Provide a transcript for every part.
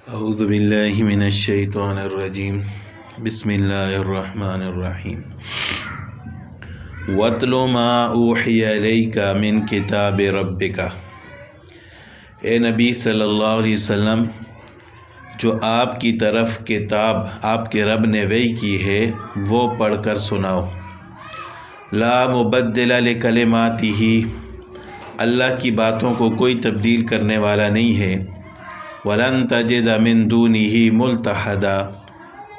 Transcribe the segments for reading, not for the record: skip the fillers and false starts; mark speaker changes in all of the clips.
Speaker 1: اعوذ باللہ من الشیطان الرجیم بسم اللہ الرحمن الرحیم وَاتْلُ مَا أُوحِيَ إِلَيْكَ مِن کتاب ربک۔ اے نبی صلی اللہ علیہ وسلم، جو آپ کی طرف کتاب آپ کے رب نے وحی کی ہے وہ پڑھ کر سناؤ۔ لا مبدل لکلماتہ، اللہ کی باتوں کو کوئی تبدیل کرنے والا نہیں ہے۔ وَلَن تَجِدَ مِن دُونِهِ مُلْتَحَدًا،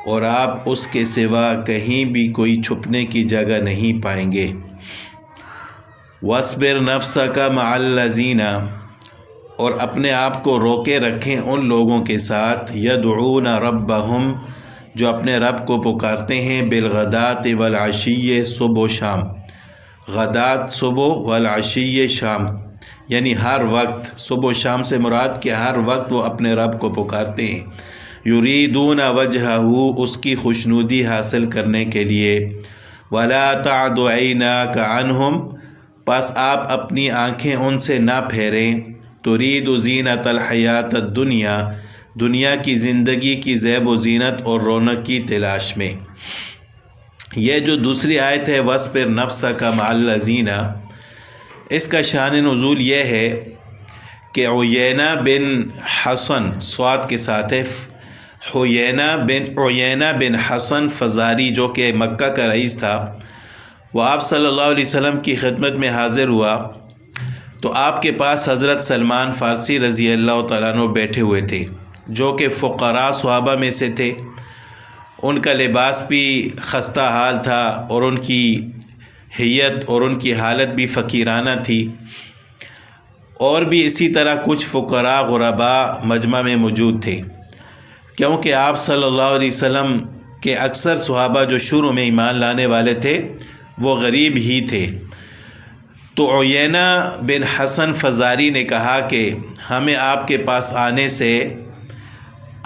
Speaker 1: اور آپ اس کے سوا کہیں بھی کوئی چھپنے کی جگہ نہیں پائیں گے۔ وَاصْبِرْ نَفْسَكَ مَعَ الَّذِينَ، اور اپنے آپ کو روکے رکھیں ان لوگوں کے ساتھ يَدْعُونَ رَبَّهُمْ، جو اپنے رب کو پکارتے ہیں بالغداۃ والعشی، صبح و شام۔ غدات صبح، والعشی شام، یعنی ہر وقت۔ صبح و شام سے مراد کہ ہر وقت وہ اپنے رب کو پکارتے ہیں۔ یریدون وجہہ، اس کی خوشنودی حاصل کرنے کے لیے۔ ولا تعد عیناک عنہم، پس آپ اپنی آنکھیں ان سے نہ پھیریں۔ ترید زینت الحیات الدنیا، دنیا کی زندگی کی زیب و زینت اور رونق کی تلاش میں۔ یہ جو دوسری آیت ہے وَاصْبِرْ نَفْسَكَ مَعَ الَّذِينَ، اس کا شان نزول یہ ہے کہ عیینہ بن حسن، صاد کے ساتھ ہے، عیینہ بن حسن فزاری، جو کہ مکہ کا رئیس تھا، وہ آپ صلی اللہ علیہ وسلم کی خدمت میں حاضر ہوا تو آپ کے پاس حضرت سلمان فارسی رضی اللہ تعالیٰ عنہ بیٹھے ہوئے تھے، جو کہ فقراء صحابہ میں سے تھے۔ ان کا لباس بھی خستہ حال تھا اور ان کی حیت اور ان کی حالت بھی فقیرانہ تھی، اور بھی اسی طرح کچھ فقراء غرباء مجمع میں موجود تھے، کیونکہ آپ صلی اللہ علیہ وسلم کے اکثر صحابہ جو شروع میں ایمان لانے والے تھے وہ غریب ہی تھے۔ تو عیینہ بن حسن فزاری نے کہا کہ ہمیں آپ کے پاس آنے سے،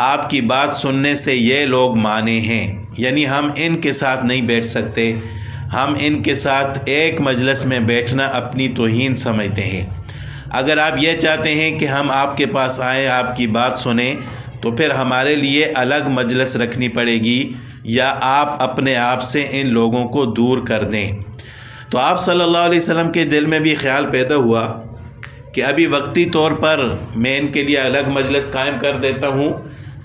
Speaker 1: آپ کی بات سننے سے یہ لوگ مانے ہیں، یعنی ہم ان کے ساتھ نہیں بیٹھ سکتے، ہم ان کے ساتھ ایک مجلس میں بیٹھنا اپنی توہین سمجھتے ہیں۔ اگر آپ یہ چاہتے ہیں کہ ہم آپ کے پاس آئیں، آپ کی بات سنیں، تو پھر ہمارے لیے الگ مجلس رکھنی پڑے گی، یا آپ اپنے آپ سے ان لوگوں کو دور کر دیں۔ تو آپ صلی اللہ علیہ وسلم کے دل میں بھی خیال پیدا ہوا کہ ابھی وقتی طور پر میں ان کے لیے الگ مجلس قائم کر دیتا ہوں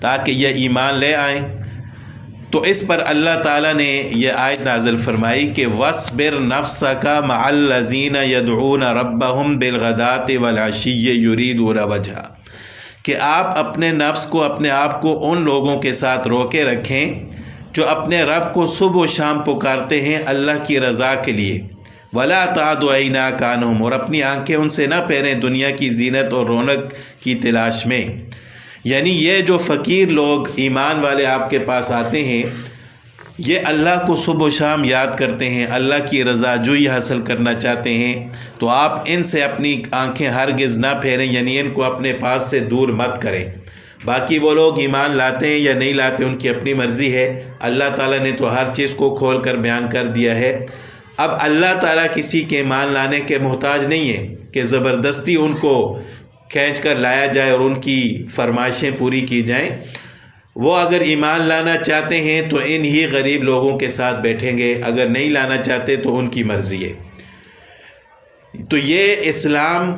Speaker 1: تاکہ یہ ایمان لے آئیں۔ تو اس پر اللہ تعالیٰ نے یہ آیت نازل فرمائی کہ وَاصْبِرْ نَفْسَكَ مَعَ الَّذِينَ يَدْعُونَ رَبَّهُمْ بِالْغَدَاةِ وَالْعَشِيِّ يُرِيدُونَ وَجْهَهُ، کہ آپ اپنے نفس کو، اپنے آپ کو ان لوگوں کے ساتھ روکے رکھیں جو اپنے رب کو صبح و شام پکارتے ہیں اللہ کی رضا کے لیے۔ وَلَا تَعْدُ عَيْنَاكَ عَنْهُمْ، اور اپنی آنکھیں ان سے نہ پھیریں دنیا کی زینت اور رونق کی تلاش میں۔ یعنی یہ جو فقیر لوگ ایمان والے آپ کے پاس آتے ہیں، یہ اللہ کو صبح و شام یاد کرتے ہیں، اللہ کی رضا جوئی حاصل کرنا چاہتے ہیں، تو آپ ان سے اپنی آنکھیں ہرگز نہ پھیریں، یعنی ان کو اپنے پاس سے دور مت کریں۔ باقی وہ لوگ ایمان لاتے ہیں یا نہیں لاتے ان کی اپنی مرضی ہے، اللہ تعالیٰ نے تو ہر چیز کو کھول کر بیان کر دیا ہے۔ اب اللہ تعالیٰ کسی کے ایمان لانے کے محتاج نہیں ہے کہ زبردستی ان کو کھینچ کر لایا جائے اور ان کی فرمائشیں پوری کی جائیں۔ وہ اگر ایمان لانا چاہتے ہیں تو ان ہی غریب لوگوں کے ساتھ بیٹھیں گے، اگر نہیں لانا چاہتے تو ان کی مرضی ہے۔ تو یہ اسلام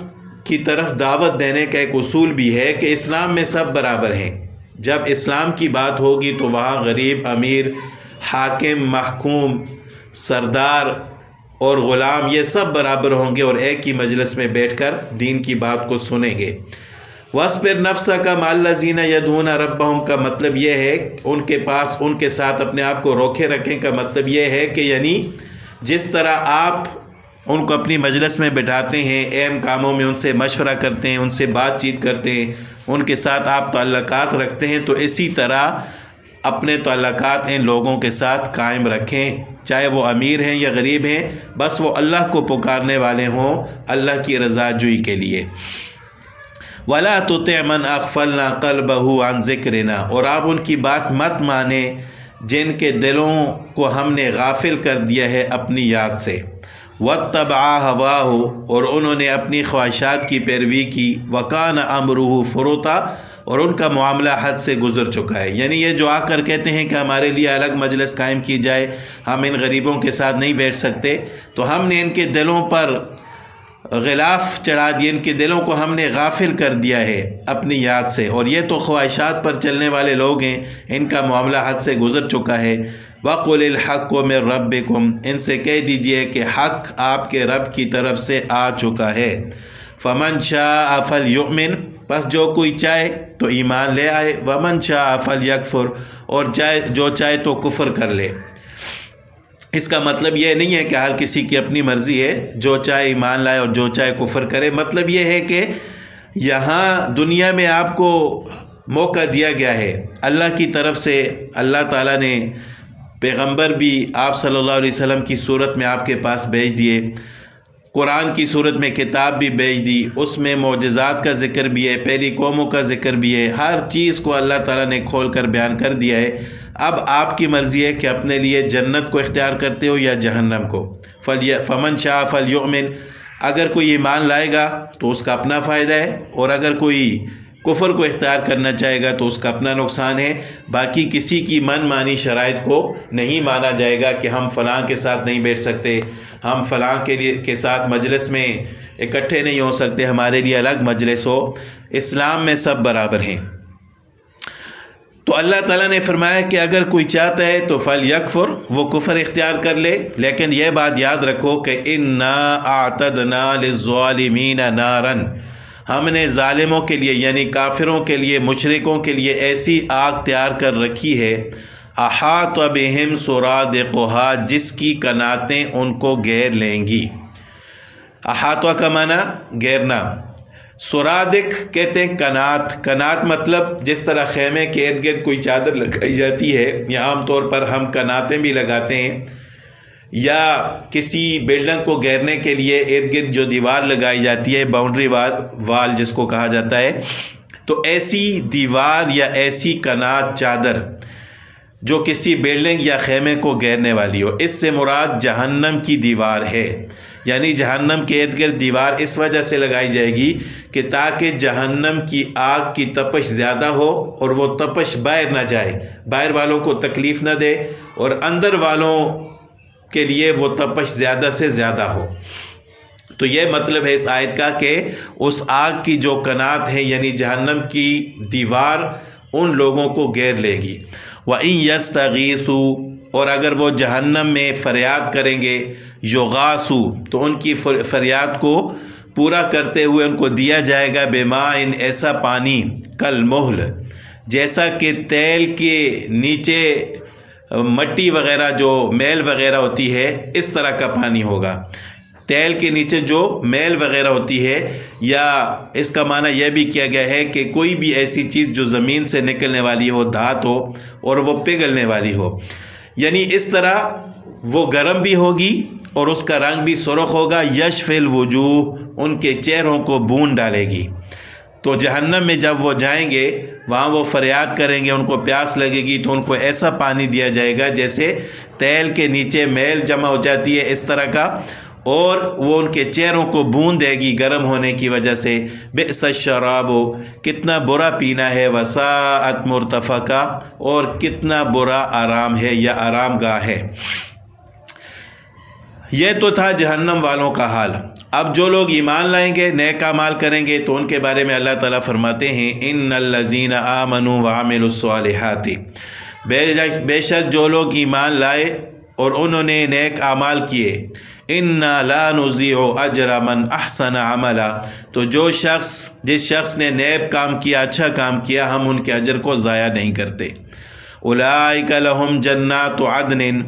Speaker 1: کی طرف دعوت دینے کا ایک اصول بھی ہے کہ اسلام میں سب برابر ہیں۔ جب اسلام کی بات ہوگی تو وہاں غریب، امیر، حاکم، محکوم، سردار اور غلام، یہ سب برابر ہوں گے اور ایک ہی مجلس میں بیٹھ کر دین کی بات کو سنیں گے۔ وَاصْبِرْ نَفْسَكَ مَعَ الَّذِينَ يَدْعُونَ رَبَّهُمْ کا مطلب یہ ہے ان کے پاس، ان کے ساتھ اپنے آپ کو روکے رکھیں کا مطلب یہ ہے کہ یعنی جس طرح آپ ان کو اپنی مجلس میں بٹھاتے ہیں، اہم کاموں میں ان سے مشورہ کرتے ہیں، ان سے بات چیت کرتے ہیں، ان کے ساتھ آپ تعلقات رکھتے ہیں، تو اسی طرح اپنے تعلقات ان لوگوں کے ساتھ قائم رکھیں، چاہے وہ امیر ہیں یا غریب ہیں، بس وہ اللہ کو پکارنے والے ہوں اللہ کی رضا جوئی کے لیے۔ وَلَا تُطِعْ مَنْ أَغْفَلْنَا قَلْبَهُ عَنْ ذِكْرِنَا، اور آپ ان کی بات مت مانیں جن کے دلوں کو ہم نے غافل کر دیا ہے اپنی یاد سے۔ وَاتَّبَعَ هَوَاهُ، اور انہوں نے اپنی خواہشات کی پیروی کی۔ وَكَانَ أَمْرُهُ فُرُطًا، اور ان کا معاملہ حد سے گزر چکا ہے۔ یعنی یہ جو آ کر کہتے ہیں کہ ہمارے لیے الگ مجلس قائم کی جائے، ہم ان غریبوں کے ساتھ نہیں بیٹھ سکتے، تو ہم نے ان کے دلوں پر غلاف چڑھا دیا، ان کے دلوں کو ہم نے غافل کر دیا ہے اپنی یاد سے، اور یہ تو خواہشات پر چلنے والے لوگ ہیں، ان کا معاملہ حد سے گزر چکا ہے۔ وَقُلِ الْحَقُّ مِن رَبِّكُمْ، ان سے کہہ دیجئے کہ حق آپ کے رب کی طرف سے آ چکا ہے۔ فَمَن شَاءَ فَلْيُؤْمِن، بس جو کوئی چاہے تو ایمان لے آئے، وَمَن شَاءَ فَلْيَكْفُرْ، اور جو چاہے تو کفر کر لے۔ اس کا مطلب یہ نہیں ہے کہ ہر کسی کی اپنی مرضی ہے، جو چاہے ایمان لائے اور جو چاہے کفر کرے۔ مطلب یہ ہے کہ یہاں دنیا میں آپ کو موقع دیا گیا ہے، اللہ کی طرف سے اللہ تعالیٰ نے پیغمبر بھی آپ صلی اللہ علیہ وسلم کی صورت میں آپ کے پاس بھیج دیے، قرآن کی صورت میں کتاب بھی بھیج دی، اس میں معجزات کا ذکر بھی ہے، پہلی قوموں کا ذکر بھی ہے، ہر چیز کو اللہ تعالیٰ نے کھول کر بیان کر دیا ہے۔ اب آپ کی مرضی ہے کہ اپنے لیے جنت کو اختیار کرتے ہو یا جہنم کو۔ فمن شاء فلیؤمن، اگر کوئی ایمان لائے گا تو اس کا اپنا فائدہ ہے، اور اگر کوئی کفر کو اختیار کرنا چاہے گا تو اس کا اپنا نقصان ہے۔ باقی کسی کی من مانی شرائط کو نہیں مانا جائے گا کہ ہم فلاں کے ساتھ نہیں بیٹھ سکتے، ہم فلاں کے ساتھ مجلس میں اکٹھے نہیں ہو سکتے، ہمارے لیے الگ مجلس ہو۔ اسلام میں سب برابر ہیں۔ تو اللہ تعالیٰ نے فرمایا کہ اگر کوئی چاہتا ہے تو فَلْيَكْفُرْ، وہ کفر اختیار کر لے، لیکن یہ بات یاد رکھو کہ اِنَّا أَعْتَدْنَا لِلظَّالِمِينَ نَارًا، ہم نے ظالموں کے لیے یعنی کافروں کے لیے، مشرکوں کے لیے ایسی آگ تیار کر رکھی ہے، أَحَاطَ بِهِمْ سُرَادِقُهَا، جس کی کناتیں ان کو گھیر لیں گی۔ احاطہ کا معنی گھیرنا، سرادق کہتے ہیں کنات۔ کنات مطلب جس طرح خیمے کے ارد گرد کوئی چادر لگائی جاتی ہے، یا عام طور پر ہم کناتیں بھی لگاتے ہیں، یا کسی بلڈنگ کو گھیرنے کے لیے ارد گرد جو دیوار لگائی جاتی ہے، باؤنڈری وال جس کو کہا جاتا ہے، تو ایسی دیوار یا ایسی کنات چادر جو کسی بلڈنگ یا خیمے کو گھیرنے والی ہو، اس سے مراد جہنم کی دیوار ہے۔ یعنی جہنم کے ارد گرد دیوار اس وجہ سے لگائی جائے گی کہ تاکہ جہنم کی آگ کی تپش زیادہ ہو اور وہ تپش باہر نہ جائے، باہر والوں کو تکلیف نہ دے، اور اندر والوں کے لیے وہ تپش زیادہ سے زیادہ ہو۔ تو یہ مطلب ہے اس آیت کا کہ اس آگ کی جو کنات ہیں یعنی جہنم کی دیوار ان لوگوں کو گھیر لے گی۔ وَإِن يَسْتَغِيثُوا، اور اگر وہ جہنم میں فریاد کریں گے، یغاثوا، تو ان کی فریاد کو پورا کرتے ہوئے ان کو دیا جائے گا بِمَاءٍ، ایسا پانی، کالمہل، جیسا کہ تیل کے نیچے مٹی وغیرہ جو میل وغیرہ ہوتی ہے اس طرح کا پانی ہوگا۔ تیل کے نیچے جو میل وغیرہ ہوتی ہے، یا اس کا معنی یہ بھی کیا گیا ہے کہ کوئی بھی ایسی چیز جو زمین سے نکلنے والی ہو، دھات ہو اور وہ پگھلنے والی ہو، یعنی اس طرح وہ گرم بھی ہوگی اور اس کا رنگ بھی سرخ ہوگا، یشفی الوجوہ، ان کے چہروں کو بھون ڈالے گی۔ تو جہنم میں جب وہ جائیں گے وہاں وہ فریاد کریں گے، ان کو پیاس لگے گی تو ان کو ایسا پانی دیا جائے گا جیسے تیل کے نیچے میل جمع ہو جاتی ہے اس طرح کا، اور وہ ان کے چہروں کو بھون دے گی گرم ہونے کی وجہ سے۔ بئس الشراب، کتنا برا پینا ہے، وساءت مرتفقہ، اور کتنا برا آرام ہے یا آرام گاہ ہے۔ یہ تو تھا جہنم والوں کا حال۔ اب جو لوگ ایمان لائیں گے، نیک اعمال کریں گے، تو ان کے بارے میں اللہ تعالیٰ فرماتے ہیں ان الذین آمنوا وعملوا الصالحات، بے شک جو لوگ ایمان لائے اور انہوں نے نیک اعمال کیے، انا لا نضیع اجر من احسن عملا، تو جس شخص نے نیک کام کیا، اچھا کام کیا، ہم ان کے اجر کو ضائع نہیں کرتے۔ اولئک لہم جنات عدن،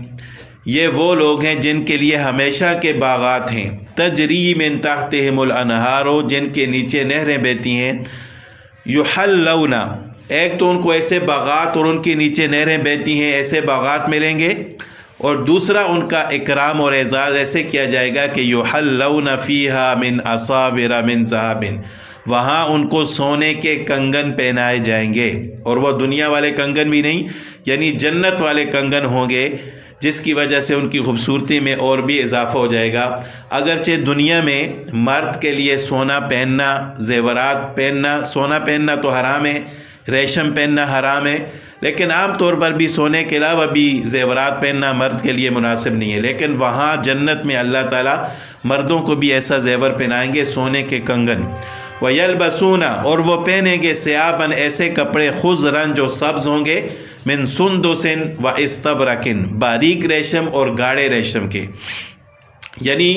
Speaker 1: یہ وہ لوگ ہیں جن کے لیے ہمیشہ کے باغات ہیں، تجری من تحتہم الانہار، جن کے نیچے نہریں بہتی ہیں، یحلون، ایک تو ان کو ایسے باغات اور ان کے نیچے نہریں بہتی ہیں ایسے باغات ملیں گے، اور دوسرا ان کا اکرام اور اعزاز ایسے کیا جائے گا کہ یحلون فیہا من اصابر من ذہب، وہاں ان کو سونے کے کنگن پہنائے جائیں گے، اور وہ دنیا والے کنگن بھی نہیں، یعنی جنت والے کنگن ہوں گے، جس کی وجہ سے ان کی خوبصورتی میں اور بھی اضافہ ہو جائے گا۔ اگرچہ دنیا میں مرد کے لیے سونا پہننا، زیورات پہننا، سونا پہننا تو حرام ہے، ریشم پہننا حرام ہے، لیکن عام طور پر بھی سونے کے علاوہ بھی زیورات پہننا مرد کے لیے مناسب نہیں ہے، لیکن وہاں جنت میں اللہ تعالیٰ مردوں کو بھی ایسا زیور پہنائیں گے، سونے کے کنگن۔ وَيَلْبَسُونَ اور وہ پہنیں گے ثِيَابًا ایسے کپڑے خضراً جو سبز ہوں گے، من سندس وَإِسْتَبْرَقٍ باریک ریشم اور گاڑے ریشم کے، یعنی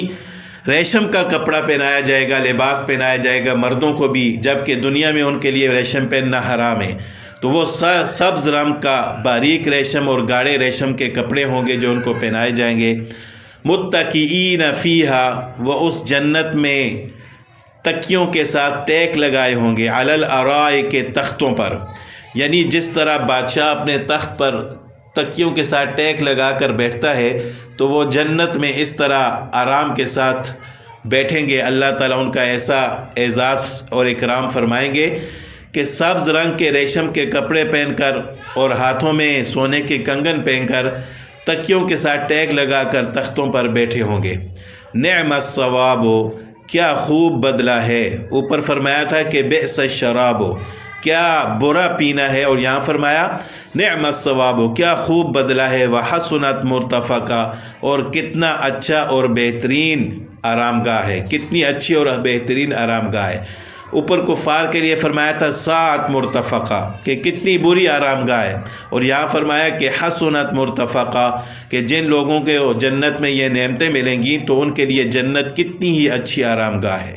Speaker 1: ریشم کا کپڑا پہنایا جائے گا، لباس پہنایا جائے گا مردوں کو بھی، جبکہ دنیا میں ان کے لیے ریشم پہننا حرام ہے۔ تو وہ سبز رنگ کا باریک ریشم اور گاڑے ریشم کے کپڑے ہوں گے جو ان کو پہنائے جائیں گے۔ متکئین فیہا وہ اس جنت میں تکیوں کے ساتھ ٹیک لگائے ہوں گے، علی الارائک کے تختوں پر، یعنی جس طرح بادشاہ اپنے تخت پر تکیوں کے ساتھ ٹیک لگا کر بیٹھتا ہے تو وہ جنت میں اس طرح آرام کے ساتھ بیٹھیں گے۔ اللہ تعالیٰ ان کا ایسا اعزاز اور اکرام فرمائیں گے کہ سبز رنگ کے ریشم کے کپڑے پہن کر اور ہاتھوں میں سونے کے کنگن پہن کر تکیوں کے ساتھ ٹیک لگا کر تختوں پر بیٹھے ہوں گے۔ نعم الثواب کیا خوب بدلہ ہے، اوپر فرمایا تھا کہ بئس الشراب کیا برا پینا ہے، اور یہاں فرمایا نعم الثواب کیا خوب بدلہ ہے، وحسنت مرتفقہ اور کتنا اچھا اور بہترین آرام گاہ ہے، کتنی اچھی اور بہترین آرام گاہ ہے۔ اوپر کفار کے لیے فرمایا تھا ساعت مرتفقہ کہ کتنی بری آرام گاہ ہے، اور یہاں فرمایا کہ حسنت مرتفقہ کہ جن لوگوں کے جنت میں یہ نعمتیں ملیں گی تو ان کے لیے جنت کتنی ہی اچھی آرام گاہ ہے۔